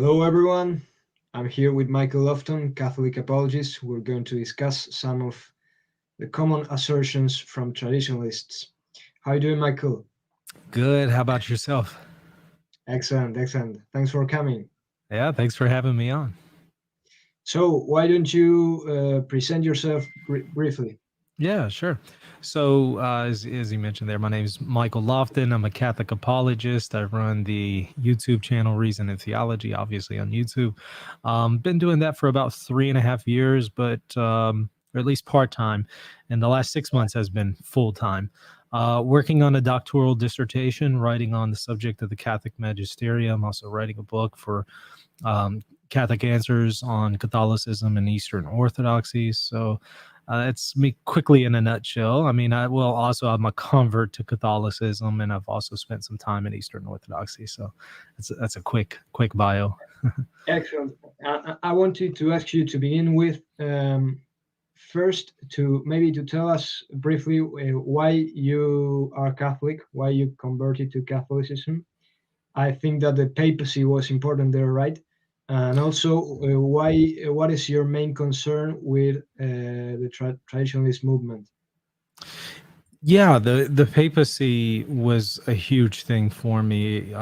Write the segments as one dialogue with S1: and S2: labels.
S1: Hello, everyone. I'm here with Michael Lofton, Catholic apologist. We're going to discuss some of the common assertions from traditionalists. How are you doing, Michael?
S2: Good. How about yourself?
S1: Excellent, excellent. Thanks for coming.
S2: Yeah, thanks for having me on.
S1: So, why don't you present yourself briefly?
S2: Yeah, sure. So, as you mentioned there, my name is Michael Lofton. I'm a Catholic apologist. I run the YouTube channel Reason Theology, obviously on YouTube. Been doing that for about 3.5 years, but or at least part time. And the last 6 months has been full time. Working on a doctoral dissertation, writing on the subject of the Catholic Magisterium. Also writing a book for Catholic Answers on Catholicism and Eastern Orthodoxy. So it's me quickly in a nutshell. I mean, I'm a convert to Catholicism, and I've also spent some time in Eastern Orthodoxy. So that's a quick bio.
S1: Excellent. I wanted to ask you to begin with first to tell us briefly why you are Catholic, why you converted to Catholicism. I think that the papacy was important there, right? And also, what is your main concern with the traditionalist movement?
S2: Yeah, the papacy was a huge thing for me.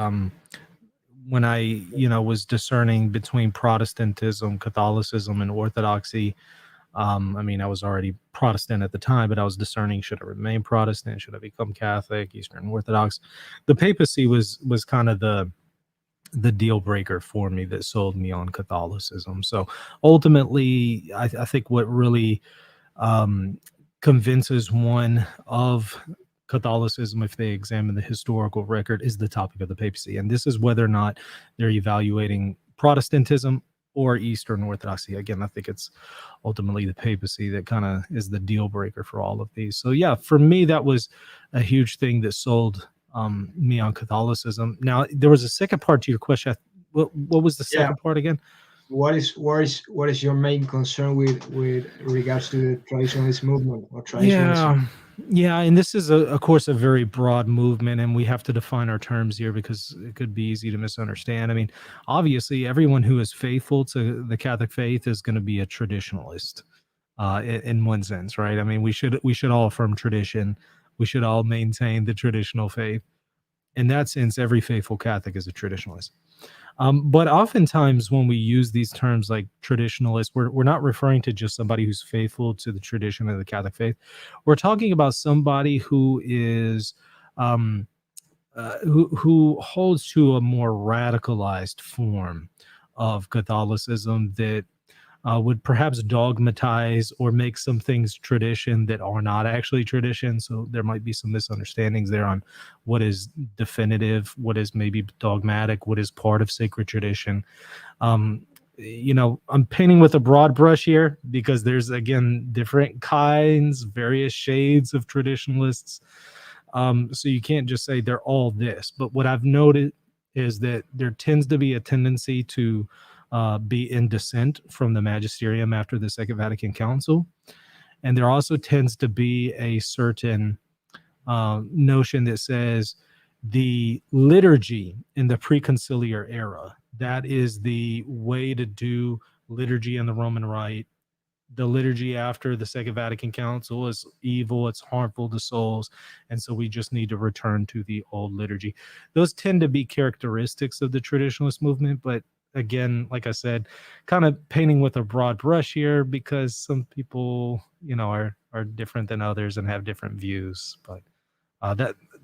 S2: When I, was discerning between Protestantism, Catholicism, and Orthodoxy. I mean, I was already Protestant at the time, but I was discerning: should I remain Protestant? Should I become Catholic, Eastern Orthodox? The papacy was kind of the deal breaker for me that sold me on Catholicism. So ultimately, I think what really convinces one of Catholicism, if they examine the historical record, is the topic of the papacy. And this is whether or not they're evaluating Protestantism or Eastern Orthodoxy. Again, I think it's ultimately the papacy that kind of is the deal breaker for all of these. So yeah, for me, that was a huge thing that sold me on Catholicism. Now, there was a second part to your question. What was the
S1: Yeah,
S2: second part again?
S1: what is your main concern with regards to the traditionalist movement or traditionalism?
S2: Yeah, and this is of course, a very broad movement, and we have to define our terms here because it could be easy to misunderstand. I mean, obviously, everyone who is faithful to the Catholic faith is going to be a traditionalist, in one sense, right? I mean, we should all affirm tradition. We should all maintain the traditional faith. In that sense, every faithful Catholic is a traditionalist. But oftentimes when we use these terms like traditionalist, we're not referring to just somebody who's faithful to the tradition of the Catholic faith. We're talking about somebody who is who holds to a more radicalized form of Catholicism that would perhaps dogmatize or make some things tradition that are not actually tradition. So there might be some misunderstandings there on what is definitive, what is maybe dogmatic, what is part of sacred tradition. I'm painting with a broad brush here because there's, again, different kinds, various shades of traditionalists. So you can't just say they're all this. But what I've noted is that there tends to be a tendency to be in dissent from the Magisterium after the Second Vatican Council. And there also tends to be a certain notion that says the liturgy in the pre-conciliar era, that is the way to do liturgy in the Roman Rite. The liturgy after the Second Vatican Council is evil, it's harmful to souls, and so we just need to return to the old liturgy. Those tend to be characteristics of the traditionalist movement, but again, like I said, kind of painting with a broad brush here because some people, are different than others and have different views. But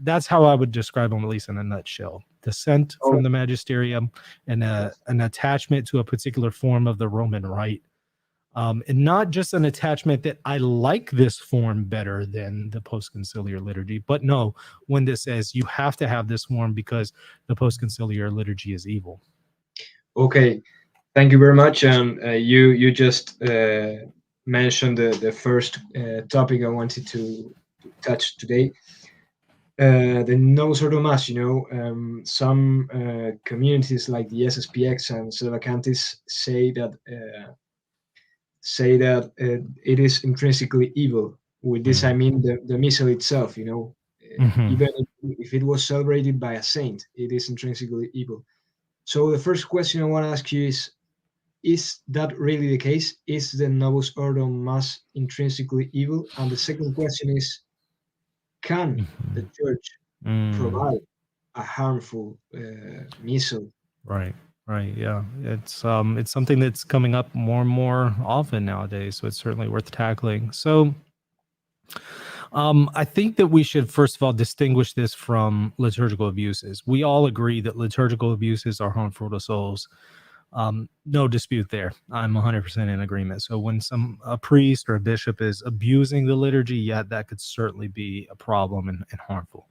S2: that's how I would describe them, at least in a nutshell: dissent from
S1: Oh,
S2: the Magisterium and an attachment to a particular form of the Roman Rite. And not just an attachment that I like this form better than the post-conciliar liturgy, but no, when this says you have to have this form because the post-conciliar liturgy is evil.
S1: okay. Thank you very much. And you just mentioned the first topic I wanted to touch today. The Novus Ordo Mass, some communities like the SSPX and Sedevacantists say that it is intrinsically evil. With this, I mean the missal itself.
S2: Mm-hmm.
S1: Even if it was celebrated by a saint, it is intrinsically evil. So the first question I want to ask you is that really the case? Is the Novus Ordo Mass intrinsically evil? And the second question is, can the church
S2: Mm,
S1: provide a harmful missal?
S2: right, right, yeah. It's something that's coming up more and more often nowadays, so it's certainly worth tackling. So, I think that we should first of all distinguish this from liturgical abuses. We all agree that liturgical abuses are harmful to souls. No dispute there. I'm 100% in agreement. So when a priest or a bishop is abusing the liturgy, yeah, that could certainly be a problem and harmful.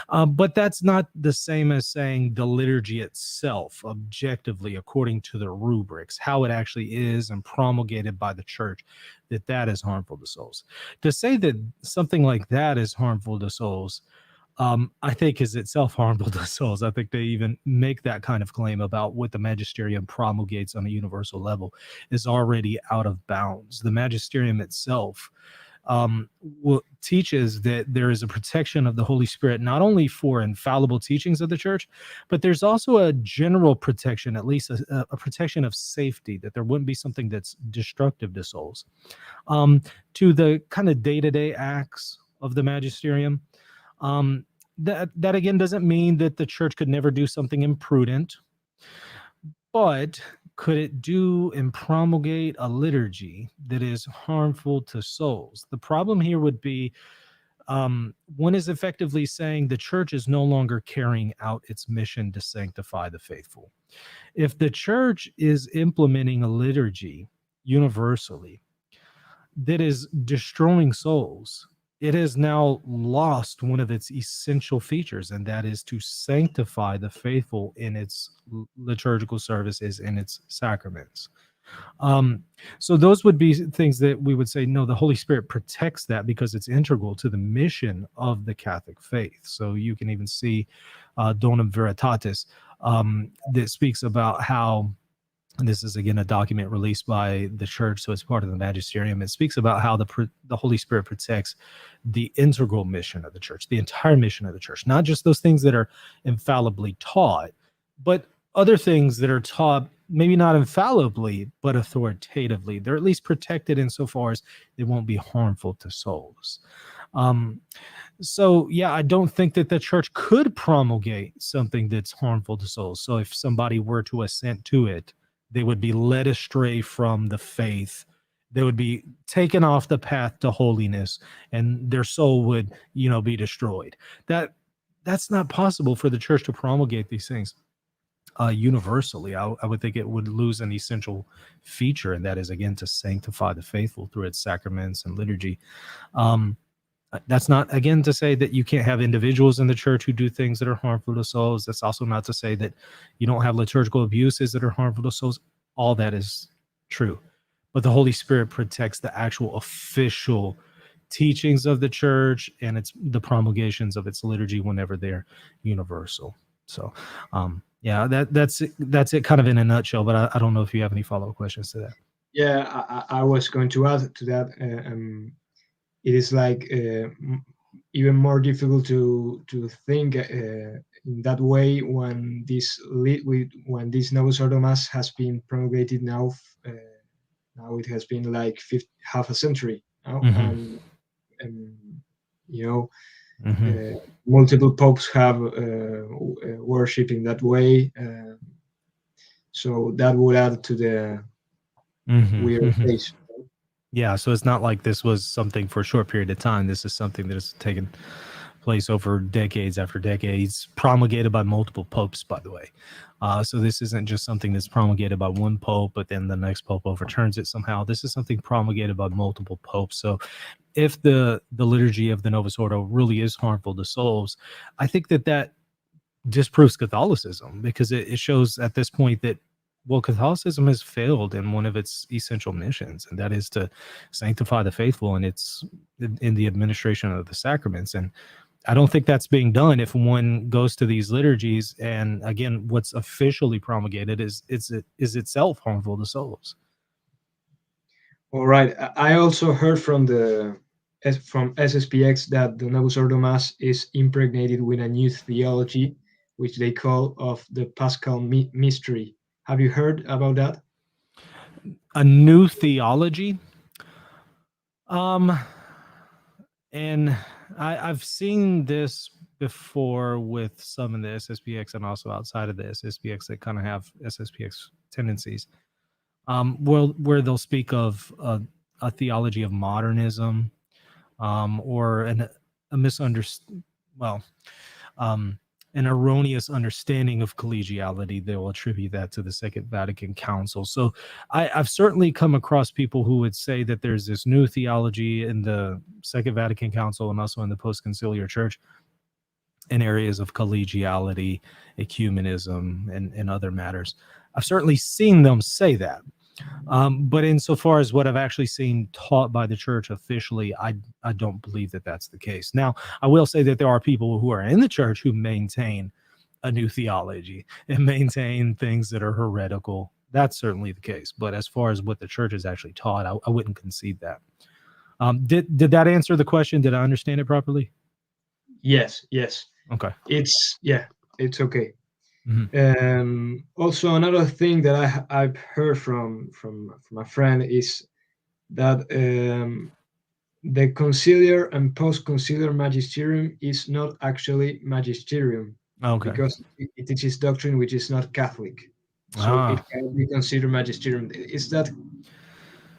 S2: But that's not the same as saying the liturgy itself, objectively, according to the rubrics, how it actually is and promulgated by the church, that is harmful to souls. To say that something like that is harmful to souls, I think is itself harmful to souls. I think they even make that kind of claim about what the Magisterium promulgates on a universal level is already out of bounds. The Magisterium itself teaches that there is a protection of the Holy Spirit, not only for infallible teachings of the church, but there's also a general protection, at least a protection of safety, that there wouldn't be something that's destructive to souls. To the kind of day-to-day acts of the Magisterium, that again doesn't mean that the church could never do something imprudent, but could it do and promulgate a liturgy that is harmful to souls? The problem here would be one is effectively saying the church is no longer carrying out its mission to sanctify the faithful. If the church is implementing a liturgy universally that is destroying souls, it has now lost one of its essential features, and that is to sanctify the faithful in its liturgical services and its sacraments. So those would be things that we would say, no, the Holy Spirit protects that because it's integral to the mission of the Catholic faith. So you can even see Donum Veritatis that speaks about how, and this is again a document released by the church, so it's part of the Magisterium. It speaks about how the Holy Spirit protects the integral mission of the church, the entire mission of the church, not just those things that are infallibly taught, but other things that are taught, maybe not infallibly, but authoritatively. They're at least protected insofar as they won't be harmful to souls. So yeah, I don't think that the church could promulgate something that's harmful to souls. So if somebody were to assent to it, they would be led astray from the faith. They would be taken off the path to holiness, and their soul would, be destroyed. That's not possible for the church to promulgate these things universally. I would think it would lose an essential feature, and that is again to sanctify the faithful through its sacraments and liturgy. That's not, again, to say that you can't have individuals in the church who do things that are harmful to souls. That's also not to say that you don't have liturgical abuses that are harmful to souls. All that is true. But the Holy Spirit protects the actual official teachings of the church and the promulgations of its liturgy whenever they're universal. So, yeah, that's it kind of in a nutshell, but I don't know if you have any follow-up questions to that.
S1: Yeah, I was going to add to that. It is like even more difficult to think in that way when this Novus Ordo Mass has been promulgated now. Now it has been like half a century now,
S2: Mm-hmm.
S1: and you know,
S2: Mm-hmm.
S1: multiple popes have worship in that way. So that would add to the
S2: Mm-hmm.
S1: weird
S2: Mm-hmm.
S1: case.
S2: Yeah, so it's not like this was something for a short period of time. This is something that has taken place over decades after decades, promulgated by multiple popes, by the way. So this isn't just something that's promulgated by one pope, but then the next pope overturns it somehow. This is something promulgated by multiple popes. So if the liturgy of the Novus Ordo really is harmful to souls, I think that disproves Catholicism, because it shows at this point that, well, Catholicism has failed in one of its essential missions, and that is to sanctify the faithful, and it's in the administration of the sacraments. And I don't think that's being done if one goes to these liturgies, and again, what's officially promulgated is itself harmful to souls.
S1: All right. I also heard from SSPX that the Novus Ordo Mass is impregnated with a new theology, which they call of the Paschal mystery. Have you heard about that?
S2: A new theology? And I've seen this before with some in the SSPX and also outside of the SSPX that kind of have SSPX tendencies. Where they'll speak of a theology of modernism, or an erroneous understanding of collegiality. They will attribute that to the Second Vatican Council. So I've certainly come across people who would say that there's this new theology in the Second Vatican Council and also in the post-conciliar church in areas of collegiality, ecumenism, and other matters. I've certainly seen them say that. But insofar as what I've actually seen taught by the church officially, I don't believe that that's the case. Now, I will say that there are people who are in the church who maintain a new theology and maintain things that are heretical. That's certainly the case. But as far as what the church has actually taught, I wouldn't concede that. Did that answer the question? Did I understand it properly?
S1: Yes.
S2: Okay.
S1: It's okay.
S2: Mm-hmm.
S1: Also, another thing that I've heard from a friend is that the conciliar and post-conciliar magisterium is not actually magisterium, because it teaches doctrine which is not Catholic, so it can be considered magisterium. Is that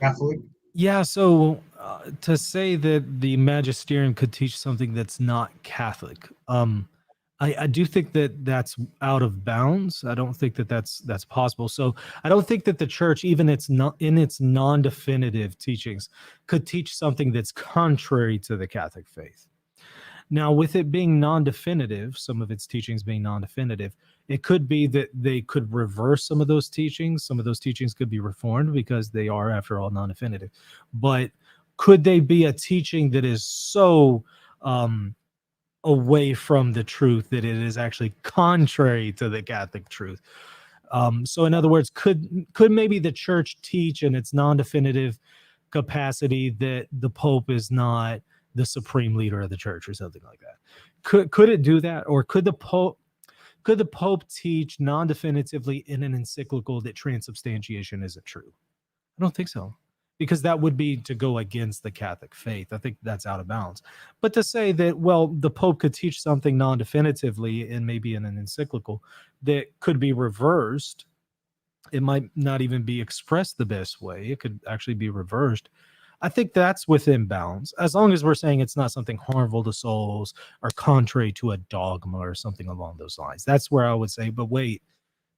S1: Catholic?
S2: Yeah, so to say that the magisterium could teach something that's not Catholic, I do think that that's out of bounds. I don't think that that's possible. So I don't think that the church, even in its non-definitive teachings, could teach something that's contrary to the Catholic faith. Now, with it being non-definitive, some of its teachings being non-definitive, it could be that they could reverse some of those teachings. Some of those teachings could be reformed because they are, after all, non-definitive. But could they be a teaching that is so away from the truth that it is actually contrary to the Catholic truth? So in other words, could maybe the church teach in its non-definitive capacity that the Pope is not the supreme leader of the church or something like that? Could it do that? Or could the Pope teach non-definitively in an encyclical that transubstantiation isn't true? I don't think so, because that would be to go against the Catholic faith. I think that's out of bounds. But to say that, well, the Pope could teach something non-definitively and maybe in an encyclical that could be reversed, it might not even be expressed the best way. It could actually be reversed. I think that's within bounds, as long as we're saying it's not something harmful to souls or contrary to a dogma or something along those lines. That's where I would say, but wait,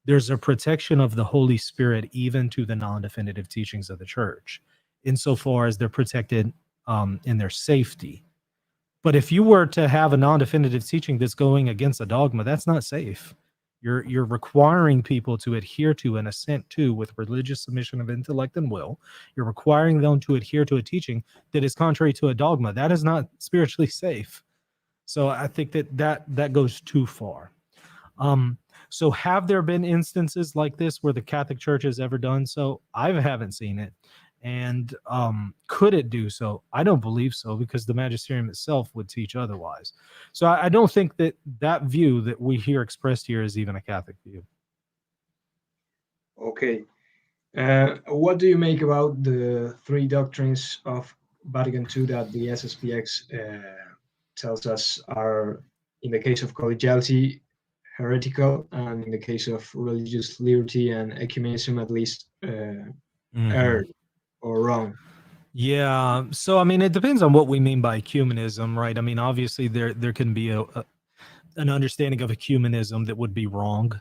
S2: there's a protection of the Holy Spirit even to the non-definitive teachings of the church, insofar as they're protected in their safety. But if you were to have a non-definitive teaching that's going against a dogma, that's not safe. You're requiring people to adhere to and assent to, with religious submission of intellect and will. You're requiring them to adhere to a teaching that is contrary to a dogma. That is not spiritually safe. So I think that goes too far. So have there been instances like this where the Catholic Church has ever done so? I haven't seen it. And could it do so? I don't believe so, because the Magisterium itself would teach otherwise. So I don't think that view that we hear expressed here is even a Catholic view.
S1: Okay. What do you make about the three doctrines of Vatican II that the SSPX tells us are, in the case of collegiality, heretical, and in the case of religious liberty and ecumenism, at least, erred or wrong?
S2: Yeah. So, I mean, it depends on what we mean by ecumenism, right? I mean, obviously there can be an understanding of ecumenism that would be wrong.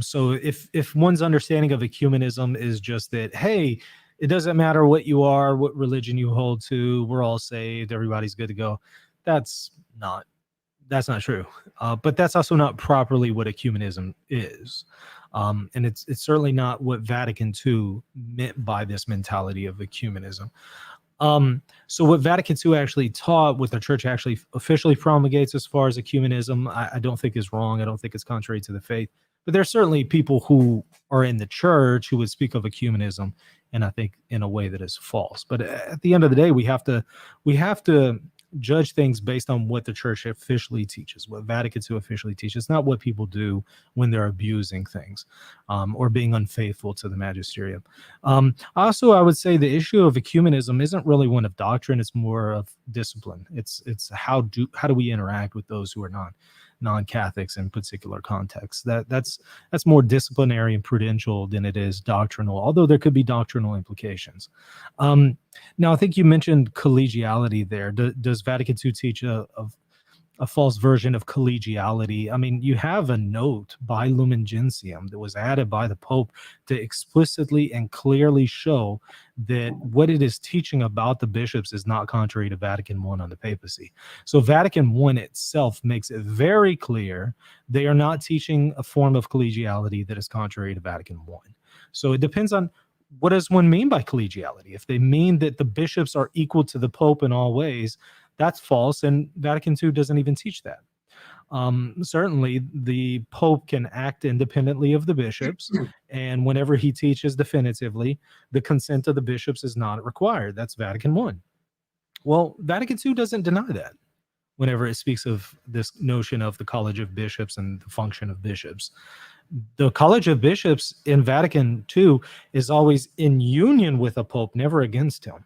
S2: So if one's understanding of ecumenism is just that, hey, it doesn't matter what you are, what religion you hold to, we're all saved, everybody's good to go, that's not true. But that's also not properly what ecumenism is. And it's certainly not what Vatican II meant by this mentality of ecumenism. So what Vatican II actually taught, what the church actually officially promulgates as far as ecumenism, I don't think is wrong. I don't think it's contrary to the faith. But there's certainly people who are in the church who would speak of ecumenism, and I think in a way that is false. But at the end of the day, we have to judge things based on what the church officially teaches, what Vatican II officially teaches, not what people do when they're abusing things or being unfaithful to the Magisterium. Also, I would say the issue of ecumenism isn't really one of doctrine; it's more of discipline. It's how do we interact with those who are non-Catholics in particular contexts. That's more disciplinary and prudential than it is doctrinal, although there could be doctrinal implications. Now, I think you mentioned collegiality there. Does Vatican II teach a false version of collegiality? I mean, you have a note by Lumen Gentium that was added by the Pope to explicitly and clearly show that what it is teaching about the bishops is not contrary to Vatican I on the papacy. So Vatican I itself makes it very clear they are not teaching a form of collegiality that is contrary to Vatican I. So it depends on what does one mean by collegiality. If they mean that the bishops are equal to the Pope in all ways, that's false, and Vatican II doesn't even teach that. Certainly, the Pope can act independently of the bishops, and whenever he teaches definitively, the consent of the bishops is not required. That's Vatican I. Well, Vatican II doesn't deny that whenever it speaks of this notion of the College of Bishops and the function of bishops. The College of Bishops in Vatican II is always in union with the Pope, never against him.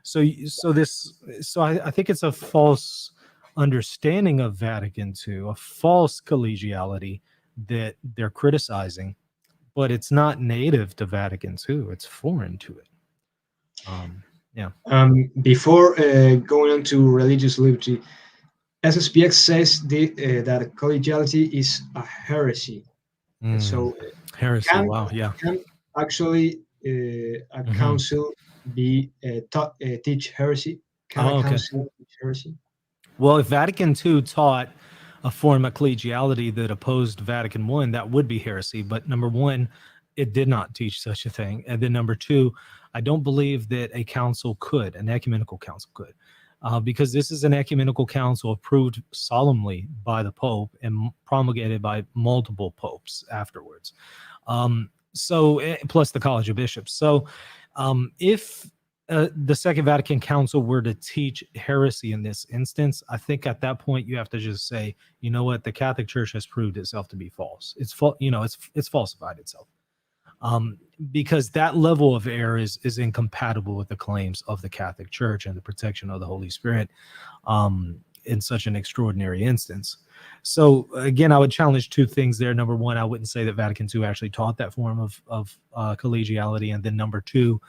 S2: So I think it's a false understanding of Vatican II, a false collegiality that they're criticizing, but it's not native to Vatican II. It's foreign to it.
S1: Before going on to religious liberty, SSPX says that collegiality is a heresy. So
S2: heresy.
S1: Can actually a council be teach heresy? Can a council teach heresy?
S2: Well, if Vatican II taught a form of collegiality that opposed Vatican I, that would be heresy. But number one, it did not teach such a thing. And then number two, I don't believe that a council could, an ecumenical council could, because this is an ecumenical council approved solemnly by the Pope and promulgated by multiple popes afterwards. So plus the College of Bishops. So if the Second Vatican Council were to teach heresy in this instance, I think at that point you have to just say, you know what, the Catholic Church has proved itself to be false. It's falsified itself. Because that level of error is incompatible with the claims of the Catholic Church and the protection of the Holy Spirit in such an extraordinary instance. So again, I would challenge two things there. Number one, I wouldn't say that Vatican II actually taught that form of collegiality. And then number two,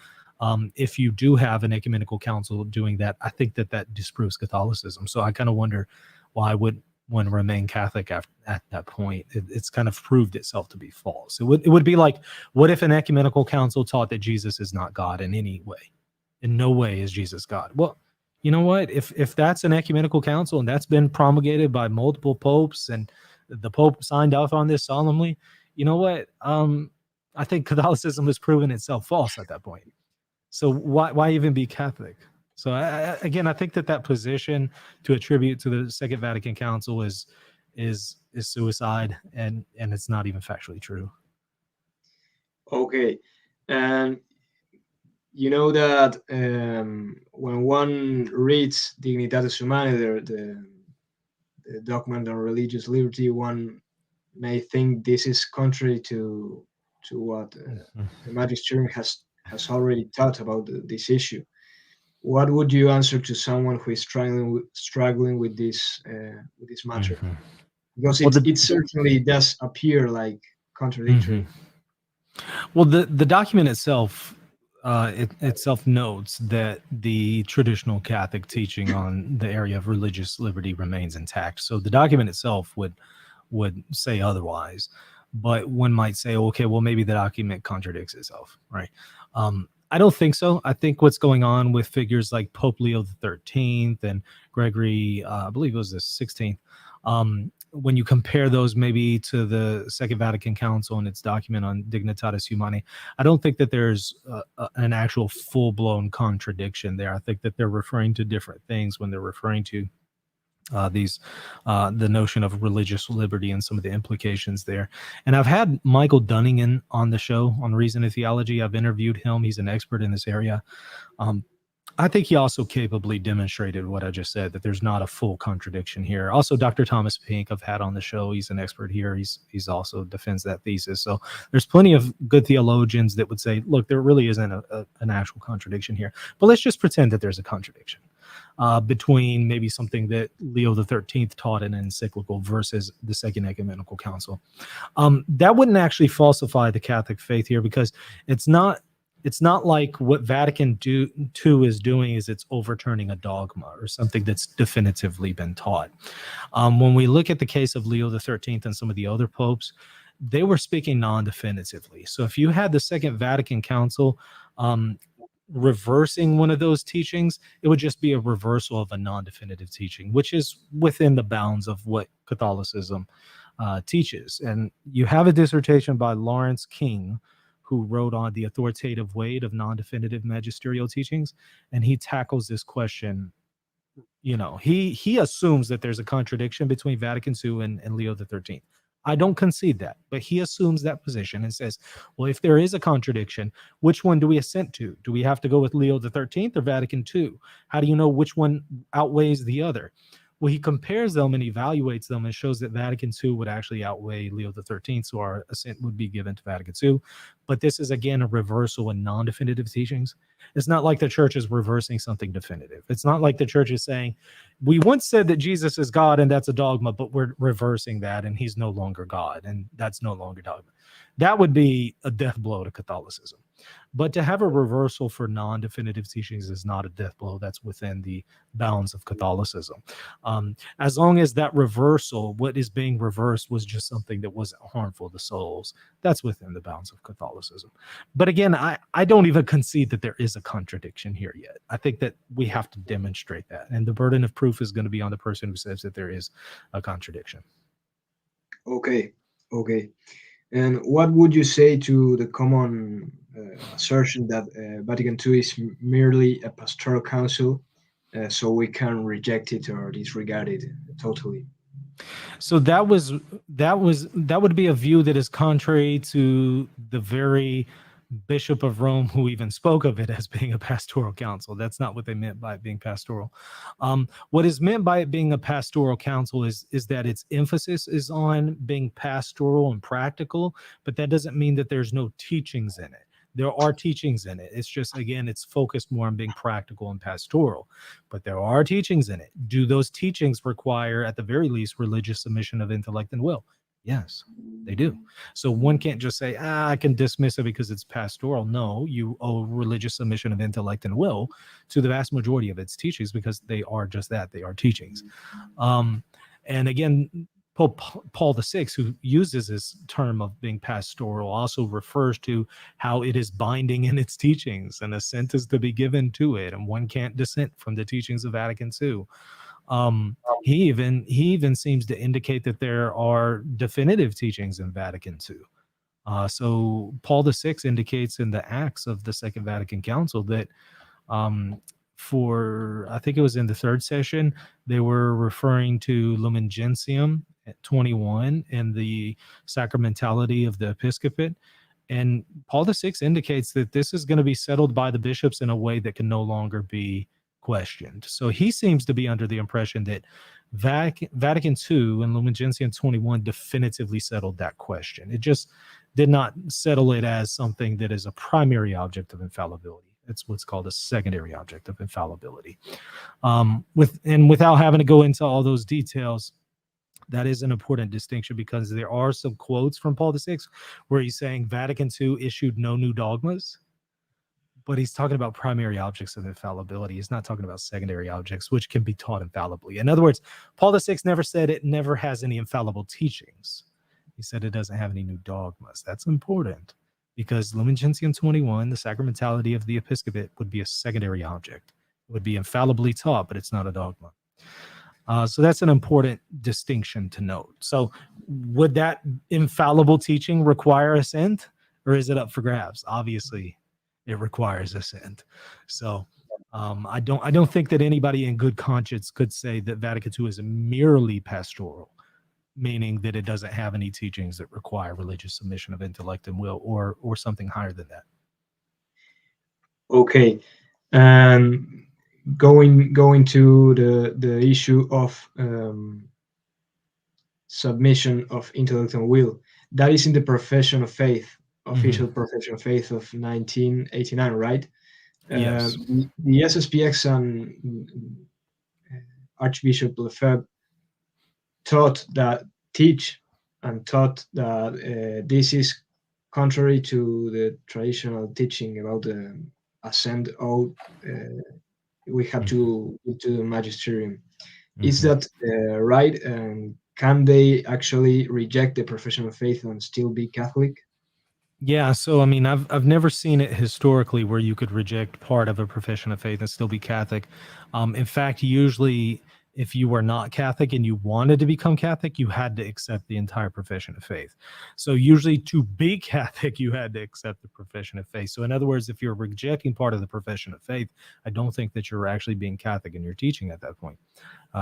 S2: if you do have an ecumenical council doing that, I think that disproves Catholicism. So I kind of wonder why would one remain Catholic at that point. It's kind of proved itself to be false. It would be like, what if an ecumenical council taught that Jesus is not God in any way? In no way is Jesus God. Well, you know what? If that's an ecumenical council and that's been promulgated by multiple popes and the Pope signed off on this solemnly, you know what? I think Catholicism has proven itself false at that point. So why even be Catholic? So I think that position to attribute to the Second Vatican Council is suicide, and it's not even factually true.
S1: Okay, and you know that when one reads Dignitatis Humanae, the document on religious liberty, one may think this is contrary to what the Magisterium has already taught about this issue. What would you answer to someone who is struggling with this matter? Because it certainly does appear like contradictory.
S2: Well, the document itself itself notes that the traditional Catholic teaching on the area of religious liberty remains intact. So the document itself would say otherwise, but one might say, okay, well, maybe the document contradicts itself, right? I don't think so. I think what's going on with figures like Pope Leo XIII and Gregory, I believe it was the 16th, when you compare those maybe to the Second Vatican Council and its document on Dignitatis Humanae, I don't think that there's an actual full-blown contradiction there. I think that they're referring to different things when they're referring to the notion of religious liberty and some of the implications there. And I've had Michael Dunningen on the show on Reason Theology. I've interviewed him. He's an expert in this area. I think he also capably demonstrated what I just said, that there's not a full contradiction here. Also, Dr. Thomas Pink, I've had on the show. He's an expert here. He's also defends that thesis. So there's plenty of good theologians that would say, look, there really isn't an actual contradiction here. But let's just pretend that there's a contradiction between maybe something that Leo the 13th taught in an encyclical versus the Second Ecumenical Council. That wouldn't actually falsify the Catholic faith here, because it's not like what Vatican II is doing is it's overturning a dogma or something that's definitively been taught. When we look at the case of Leo the 13th and some of the other popes, they were speaking non-definitively. So if you had the Second Vatican Council reversing one of those teachings, it would just be a reversal of a non-definitive teaching, which is within the bounds of what Catholicism teaches. And you have a dissertation by Lawrence King, who wrote on the authoritative weight of non-definitive magisterial teachings, and he tackles this question. You know, he assumes that there's a contradiction between Vatican II and Leo the 13th. I don't concede that, but he assumes that position and says, well, if there is a contradiction, which one do we assent to? Do we have to go with Leo the 13th or Vatican II? How do you know which one outweighs the other? Well, he compares them and evaluates them and shows that Vatican II would actually outweigh Leo the 13th, so our assent would be given to Vatican II. But this is, again, a reversal in non-definitive teachings. It's not like the church is reversing something definitive. It's not like the church is saying, we once said that Jesus is God and that's a dogma, but we're reversing that and he's no longer God and that's no longer dogma. That would be a death blow to Catholicism. But to have a reversal for non-definitive teachings is not a death blow. That's within the bounds of Catholicism. As long as that reversal, what is being reversed, was just something that wasn't harmful to souls, that's within the bounds of Catholicism. But again, I don't even concede that there is a contradiction here yet. I think that we have to demonstrate that. And the burden of proof is going to be on the person who says that there is a contradiction.
S1: Okay. And what would you say to the common assertion that Vatican II is merely a pastoral council, so we can reject it or disregard it totally?
S2: So that would be a view that is contrary to the very Bishop of Rome who even spoke of it as being a pastoral council. That's not what they meant by it being pastoral. What is meant by it being a pastoral council is that its emphasis is on being pastoral and practical, but that doesn't mean that there's no teachings in it. There are teachings in it. It's just, again, it's focused more on being practical and pastoral, but there are teachings in it. Do those teachings require, at the very least, religious submission of intellect and will? Yes, they do. So one can't just say, I can dismiss it because it's pastoral. No, you owe religious submission of intellect and will to the vast majority of its teachings, because they are just that. They are teachings. And again, Pope Paul VI, who uses this term of being pastoral, also refers to how it is binding in its teachings, and assent is to be given to it, and one can't dissent from the teachings of Vatican II. He even seems to indicate that there are definitive teachings in Vatican II. So Paul VI indicates in the Acts of the Second Vatican Council that for, I think it was in the third session, they were referring to Lumen Gentium at 21 and the sacramentality of the episcopate. And Paul VI indicates that this is going to be settled by the bishops in a way that can no longer be questioned. So he seems to be under the impression that Vatican II and Lumen Gentium 21 definitively settled that question. It just did not settle it as something that is a primary object of infallibility. It's what's called a secondary object of infallibility. Without having to go into all those details, that is an important distinction, because there are some quotes from Paul VI where he's saying Vatican II issued no new dogmas, but he's talking about primary objects of infallibility. He's not talking about secondary objects, which can be taught infallibly. In other words, Paul VI never said it never has any infallible teachings. He said it doesn't have any new dogmas. That's important, because Lumen Gentium 21, the sacramentality of the episcopate, would be a secondary object. It would be infallibly taught, but it's not a dogma. So that's an important distinction to note. So would that infallible teaching require assent, or is it up for grabs? Obviously, it requires assent. So I don't think that anybody in good conscience could say that Vatican II is merely pastoral, meaning that it doesn't have any teachings that require religious submission of intellect and will, or something higher than that.
S1: Okay. And going to the issue of submission of intellect and will, that is in the profession of faith, official profession of faith of 1989, right?
S2: Yes.
S1: The SSPX and Archbishop Lefebvre taught that this is contrary to the traditional teaching about the ascent oath we have to do the magisterium. Is that right? And can they actually reject the profession of faith and still be Catholic?
S2: Yeah, so I mean, I've never seen it historically where you could reject part of a profession of faith and still be Catholic. In fact, usually, if you were not Catholic and you wanted to become Catholic, you had to accept the entire profession of faith. So usually, to be Catholic, you had to accept the profession of faith. So in other words, if you're rejecting part of the profession of faith, I don't think that you're actually being Catholic in your teaching at that point.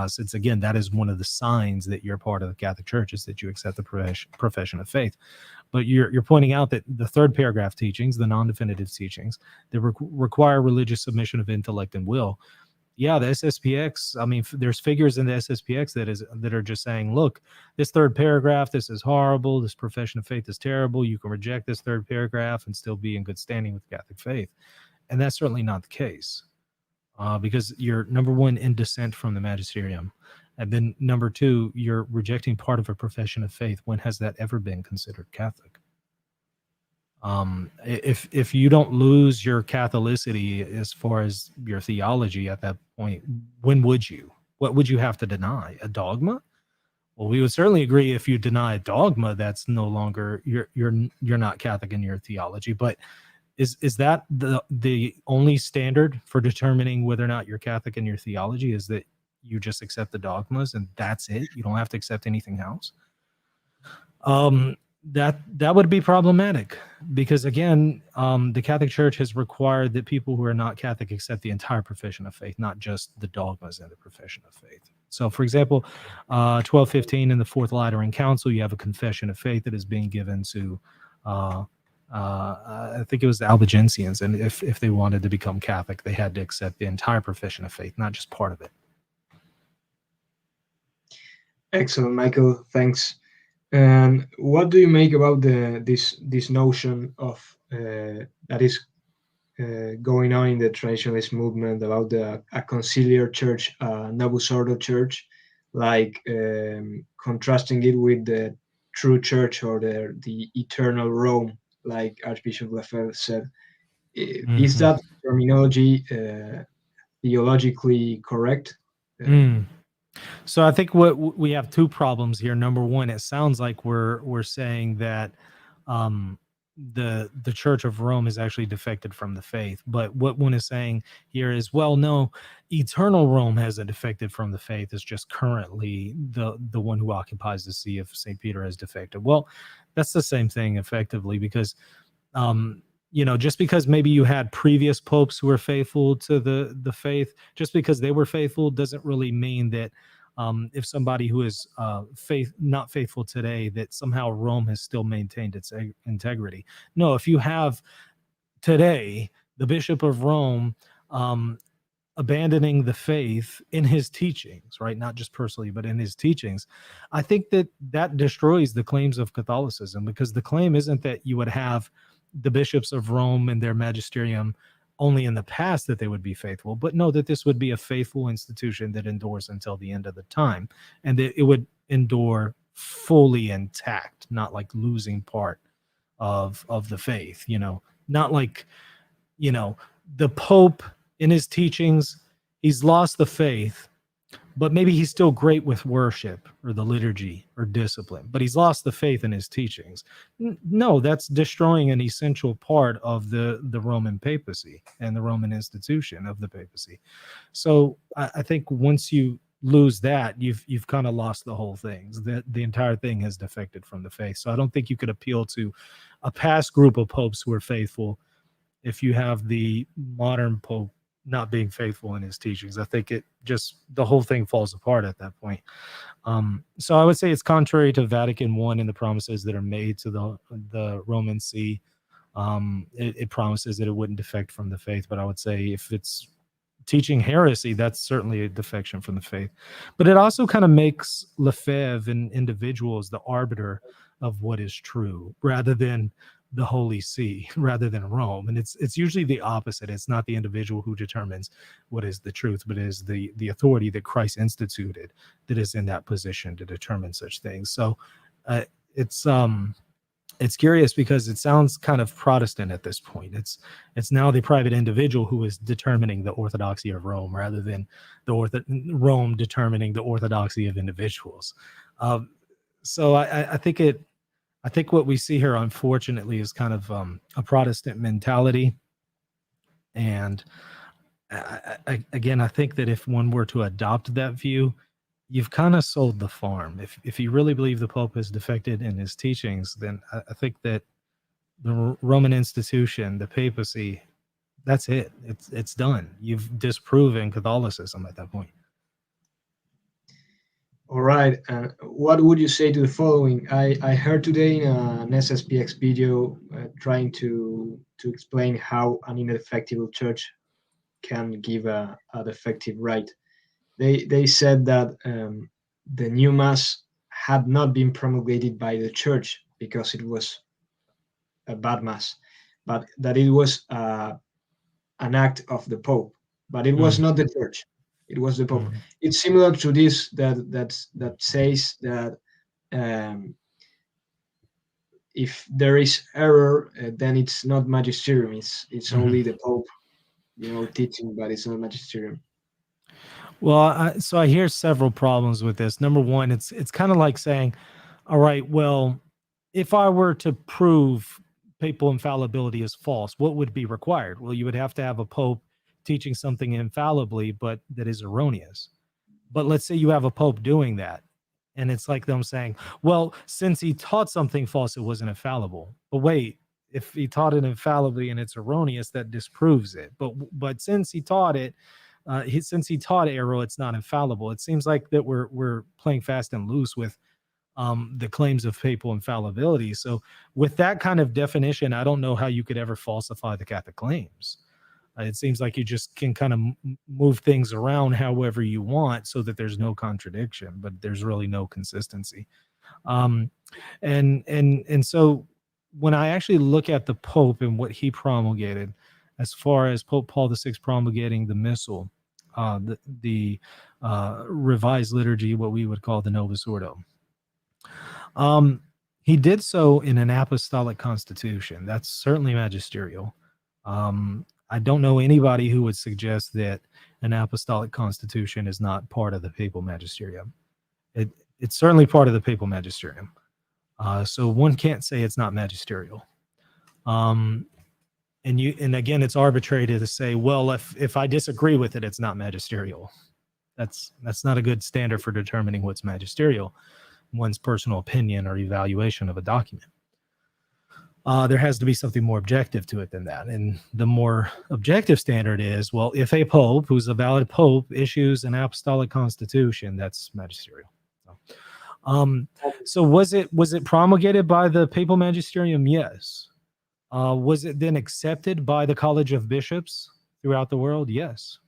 S2: Since again, that is one of the signs that you're part of the Catholic Church, is that you accept the profession of faith. But you're pointing out that the third paragraph teachings, the non-definitive teachings, that require religious submission of intellect and will. Yeah, the SSPX. I mean, there's figures in the SSPX that are just saying, look, this third paragraph, this is horrible. This profession of faith is terrible. You can reject this third paragraph and still be in good standing with Catholic faith, and that's certainly not the case. Because you're, number one, in dissent from the Magisterium. And then number two, you're rejecting part of a profession of faith. When has that ever been considered Catholic? If you don't lose your Catholicity as far as your theology at that point, when would you? What would you have to deny? A dogma? Well, we would certainly agree if you deny a dogma, that's no longer, you're not Catholic in your theology. But is that the only standard for determining whether or not you're Catholic in your theology, is that you just accept the dogmas and that's it? You don't have to accept anything else? That would be problematic, because again, the Catholic Church has required that people who are not Catholic accept the entire profession of faith, not just the dogmas in the profession of faith. So, for example, 1215 in the Fourth Lateran Council, you have a confession of faith that is being given to I think it was the Albigensians, and if they wanted to become Catholic, they had to accept the entire profession of faith, not just part of it.
S1: Excellent, Michael. Thanks. And what do you make about this notion of that is going on in the traditionalist movement about a conciliar church, Novus Ordo church, like contrasting it with the true church or the eternal Rome, like Archbishop Lefebvre said? Is that terminology theologically correct?
S2: So I think what we have two problems here. Number one, it sounds like we're saying that the Church of Rome is actually defected from the faith. But what one is saying here is, well, no, eternal Rome hasn't defected from the faith. It's just currently the one who occupies the see of St. Peter has defected. Well, that's the same thing effectively, because just because maybe you had previous popes who were faithful to the faith, just because they were faithful doesn't really mean that if somebody who is not faithful today, that somehow Rome has still maintained its integrity. No, if you have today the Bishop of Rome abandoning the faith in his teachings, right? Not just personally, but in his teachings, I think that destroys the claims of Catholicism, because the claim isn't that you would have the bishops of Rome and their magisterium only in the past that they would be faithful, but no, that this would be a faithful institution that endures until the end of the time, and that it would endure fully intact, not like losing part of the faith, not like, the Pope in his teachings, he's lost the faith, but maybe he's still great with worship or the liturgy or discipline, but he's lost the faith in his teachings. No, that's destroying an essential part of the Roman papacy and the Roman institution of the papacy. So I think once you lose that, you've kind of lost the whole thing. The entire thing has defected from the faith. So I don't think you could appeal to a past group of popes who are faithful if you have the modern pope not being faithful in his teachings. I think the whole thing falls apart at that point. So I would say it's contrary to Vatican I and the promises that are made to the Roman See. It promises that it wouldn't defect from the faith, but I would say if it's teaching heresy, that's certainly a defection from the faith. But it also kind of makes Lefebvre and individuals the arbiter of what is true, rather than the Holy See, rather than Rome. And it's usually the opposite. It's not the individual who determines what is the truth, but it is the authority that Christ instituted that is in that position to determine such things. So it's curious because it sounds kind of Protestant at this point. It's now the private individual who is determining the orthodoxy of Rome, rather than Rome determining the orthodoxy of individuals. So I think what we see here, unfortunately, is kind of a Protestant mentality. And again, I think that if one were to adopt that view, you've kind of sold the farm. If you really believe the Pope has defected in his teachings, then I think that the Roman institution, the papacy, that's it. It's done. You've disproven Catholicism at that point.
S1: All right. And what would you say to the following? I heard today in an SSPX video trying to explain how an ineffective church can give a defective rite. They said that the new mass had not been promulgated by the church because it was a bad mass, but that it was an act of the Pope. But it was not the church; it was the Pope. It's similar to this that says that if there is error, then it's not magisterium; it's only the Pope, teaching, but it's not magisterium.
S2: Well, so I hear several problems with this. Number one, it's kind of like saying, all right, well, if I were to prove papal infallibility is false, what would be required? Well, you would have to have a pope teaching something infallibly, but that is erroneous. But let's say you have a pope doing that, and it's like them saying, well, since he taught something false, it wasn't infallible. But wait, if he taught it infallibly and it's erroneous, that disproves it. But since he taught it, since he taught error, it's not infallible. It seems like that we're playing fast and loose with the claims of papal infallibility. So with that kind of definition, I don't know how you could ever falsify the Catholic claims. It seems like you just can kind of move things around however you want so that there's no contradiction, but there's really no consistency. And so when I actually look at the Pope and what he promulgated, as far as Pope Paul VI promulgating the Missal, the revised liturgy, what we would call the Novus Ordo. He did so in an apostolic constitution. That's certainly magisterial. I don't know anybody who would suggest that an apostolic constitution is not part of the papal magisterium. It's certainly part of the papal magisterium. So one can't say it's not magisterial. And again, it's arbitrary to say, well, if I disagree with it, it's not magisterial. That's not a good standard for determining what's magisterial, one's personal opinion or evaluation of a document. There has to be something more objective to it than that. And the more objective standard is, well, if a pope who's a valid pope issues an apostolic constitution, that's magisterial. So was it promulgated by the papal magisterium? Yes. Was it then accepted by the College of Bishops throughout the world? Yes.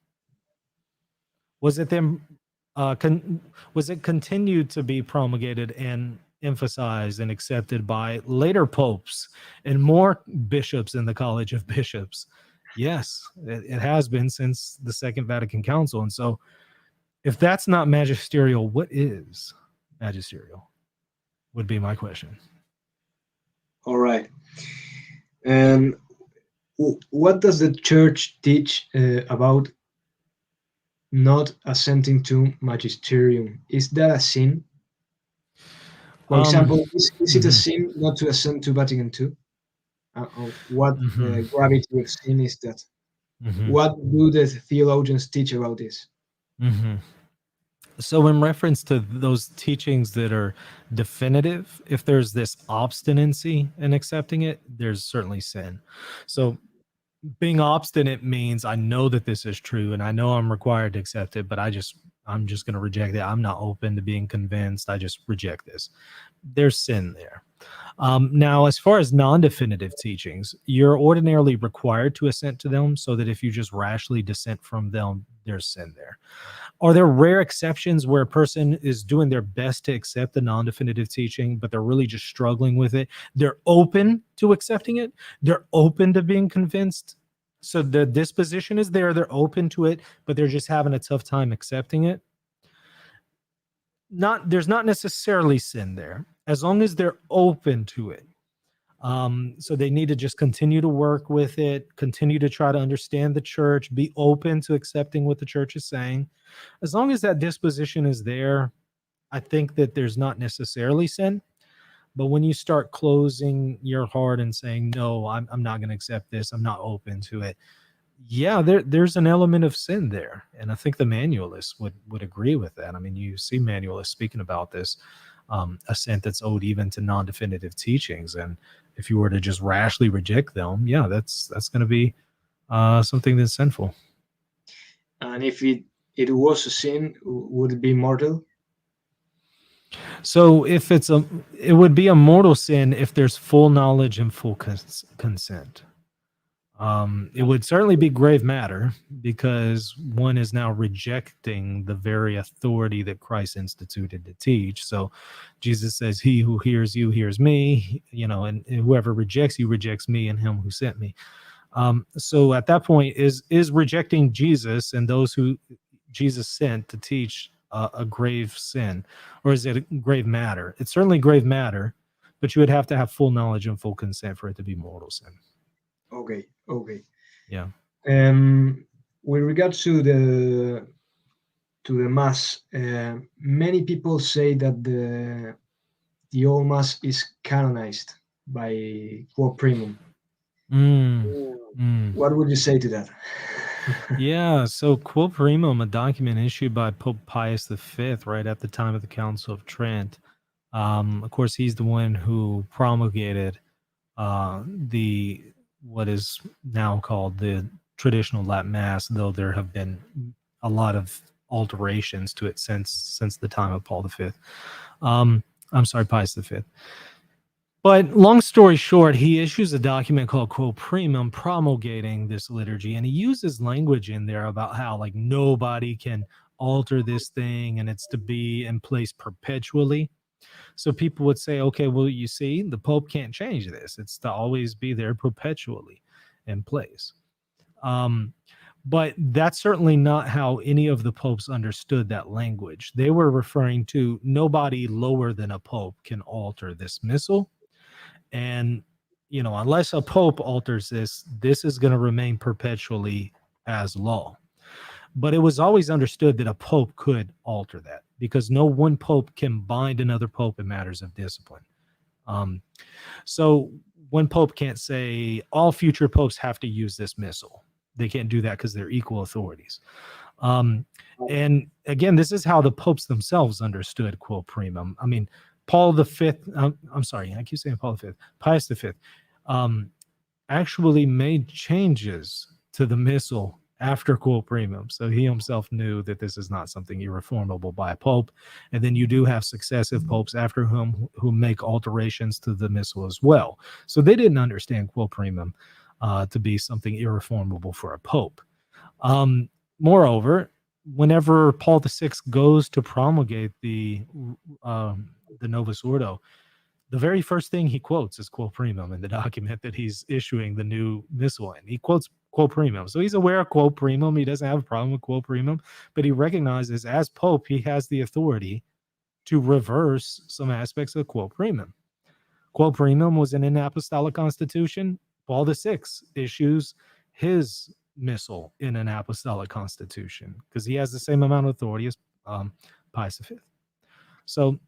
S2: Was it then was it continued to be promulgated and emphasized and accepted by later popes and more bishops in the College of Bishops? Yes, it has been since the Second Vatican Council. And so if that's not magisterial, what is magisterial? Would be my question.
S1: All right. And what does the church teach about not assenting to magisterium? Is that a sin? For example, is it a sin not to assent to Vatican II? What gravity of sin is that? What do the theologians teach about this?
S2: So in reference to those teachings that are definitive, if there's this obstinacy in accepting it, there's certainly sin. So being obstinate means I know that this is true and I know I'm required to accept it, but I'm just going to reject it. I'm not open to being convinced. I just reject this. There's sin there. Now, as far as non-definitive teachings, you're ordinarily required to assent to them, so that if you just rashly dissent from them, there's sin there. Are there rare exceptions where a person is doing their best to accept the non-definitive teaching, but they're really just struggling with it? They're open to accepting it. They're open to being convinced. So the disposition is there. They're open to it, but they're just having a tough time accepting it. There's not necessarily sin there, as long as they're open to it. So they need to just continue to work with it, continue to try to understand the church, be open to accepting what the church is saying. As long as that disposition is there, I think that there's not necessarily sin. But when you start closing your heart and saying, no, I'm not going to accept this, I'm not open to it, yeah, there's an element of sin there. And I think the manualists would agree with that. I mean, you see manualists speaking about this assent that's owed even to non-definitive teachings. And if you were to just rashly reject them, yeah, that's going to be something that's sinful.
S1: And if it was a sin, would it be mortal?
S2: So if it would be a mortal sin if there's full knowledge and full consent. It would certainly be grave matter, because one is now rejecting the very authority that Christ instituted to teach. So Jesus says, he who hears you hears me, and whoever rejects you rejects me and him who sent me. So at that point, is rejecting Jesus and those who Jesus sent to teach a grave sin, or is it a grave matter? It's certainly grave matter, but you would have to have full knowledge and full consent for it to be mortal sin.
S1: Okay.
S2: Yeah.
S1: With regards to the Mass, many people say that the old Mass is canonized by Quo Primum. What would you say to that?
S2: Yeah, so Quo Primum, a document issued by Pope Pius V right at the time of the Council of Trent. Of course, he's the one who promulgated what is now called the traditional Latin Mass, though there have been a lot of alterations to it since the time of Pius V. But long story short, he issues a document called Quo Primum promulgating this liturgy, and he uses language in there about how like nobody can alter this thing and it's to be in place perpetually. So people would say, okay, well, you see, the Pope can't change this. It's to always be there perpetually in place. But that's certainly not how any of the popes understood that language. They were referring to nobody lower than a pope can alter this missal. And, unless a pope alters this is going to remain perpetually as law. But it was always understood that a pope could alter that, because no one pope can bind another pope in matters of discipline. So one pope can't say all future popes have to use this missal. They can't do that because they're equal authorities. And again, this is how the popes themselves understood Quo Primum. I mean, Paul V, I'm sorry, I keep saying Paul V, Pius V, actually made changes to the missal after Quo Primum. So he himself knew that this is not something irreformable by a pope. And then you do have successive popes after whom who make alterations to the missal as well. So they didn't understand Quo Primum to be something irreformable for a pope. Moreover, whenever Paul VI goes to promulgate the Novus Ordo, the very first thing he quotes is Quo Primum in the document that he's issuing the new missal in. He quotes Quo Primum. So he's aware of Quo Primum. He doesn't have a problem with Quo Primum, but he recognizes as Pope, he has the authority to reverse some aspects of Quo Primum. Quo Primum was in an apostolic constitution. Paul VI issues his missal in an apostolic constitution because he has the same amount of authority as Pius V. So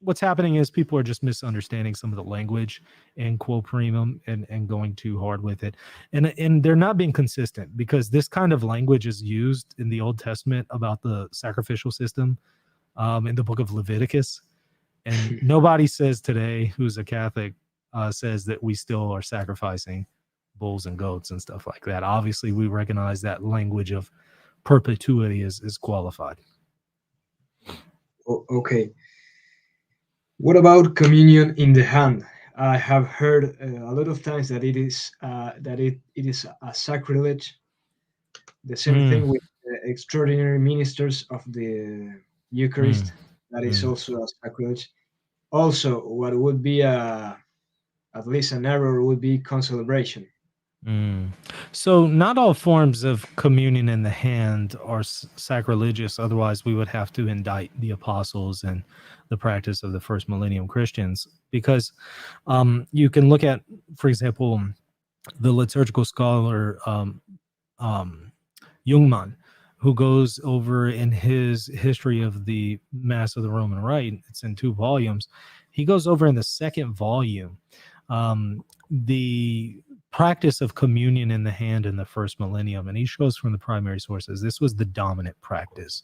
S2: what's happening is people are just misunderstanding some of the language in Quo Primum and going too hard with it. And they're not being consistent, because this kind of language is used in the Old Testament about the sacrificial system in the book of Leviticus. And nobody says today who's a Catholic says that we still are sacrificing bulls and goats and stuff like that. Obviously, we recognize that language of perpetuity is qualified.
S1: Okay. What about communion in the hand? I have heard a lot of times that it is a sacrilege. The same
S2: Mm,
S1: thing with the extraordinary ministers of the
S2: mm,
S1: Eucharist. That is
S2: mm.
S1: also a sacrilege. Also, what would be at least an error would be concelebration.
S2: Mm. So, not all forms of communion in the hand are sacrilegious. Otherwise, we would have to indict the apostles and the practice of the first millennium Christians. Because you can look at, for example, the liturgical scholar um, Jungmann, who goes over in his history of the Mass of the Roman Rite. It's in 2 volumes. He goes over in the 2nd volume the practice of communion in the hand in the first millennium, and he shows from the primary sources this was the dominant practice.